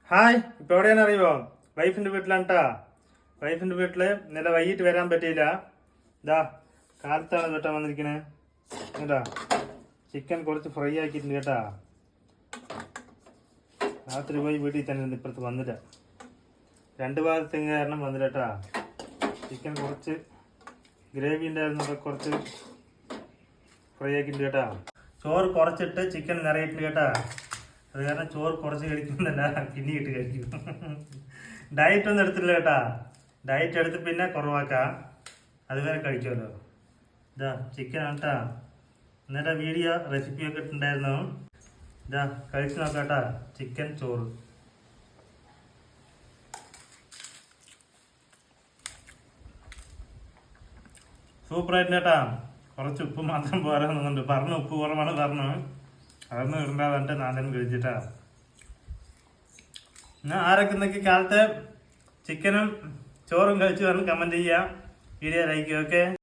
Hi, ഇപ്പോൾ എവിടെയാണ് അറിയുമോ? വൈഫിൻ്റെ വീട്ടിലാണ് കേട്ടാ. വൈഫിൻ്റെ വീട്ടിൽ ഇന്നലെ വൈകിട്ട് വരാൻ പറ്റിയില്ല. ഇതാ കാലത്താണ് കേട്ടാ വന്നിരിക്കണേ. കേട്ടാ ചിക്കൻ കുറച്ച് ഫ്രൈ ആക്കിയിട്ടുണ്ട് കേട്ടാ. രാത്രി പോയി വീട്ടിൽ തന്നെ ഇപ്പുറത്ത് വന്നില്ല. 2 ഭാഗത്തേക്ക് കാരണം വന്നില്ല കേട്ടാ. ചിക്കൻ കുറച്ച് ഗ്രേവി ഉണ്ടായിരുന്നു, കുറച്ച് ഫ്രൈ ആക്കിയിട്ടുണ്ട് കേട്ടാ. ചോറ് കുറച്ചിട്ട് ചിക്കൻ നിറയിട്ടുണ്ട് കേട്ടാ. അത് കാരണം ചോറ് കുറച്ച് കഴിക്കുന്നല്ല, പിന്നീട്ട് കഴിക്കും. ഡയറ്റ് ഒന്നും എടുത്തില്ല കേട്ടാ. ഡയറ്റ് എടുത്ത് പിന്നെ കുറവാക്കാം, അതുവരെ കഴിക്കുമല്ലോ. ഇതാ ചിക്കനാണ് കേട്ടാ. ഇന്നലെ വീഡിയോ റെസിപ്പിയൊക്കെ ഇട്ടുണ്ടായിരുന്നു. ഇതാ കഴിച്ച് നോക്കാം കേട്ടാ. ചിക്കൻ ചോറ് സൂപ്പറായിട്ട് കേട്ടാ. കുറച്ച് ഉപ്പ് മാത്രം പോരാന്നുണ്ട്. പറഞ്ഞു ഉപ്പ് കുറവാണ് പറഞ്ഞു. അതൊന്നും ഇടണ്ട പറഞ്ഞിട്ട് ഞാൻ തന്നെ കഴിച്ചിട്ടാ. ഞാൻ ആരൊക്കെ ഇന്നൊക്കെ കാലത്ത് ചിക്കനും ചോറും കഴിച്ചു പറഞ്ഞ് കമൻറ്റ് ചെയ്യുക, വീഡിയോ ലൈക്ക്. ഓക്കെ.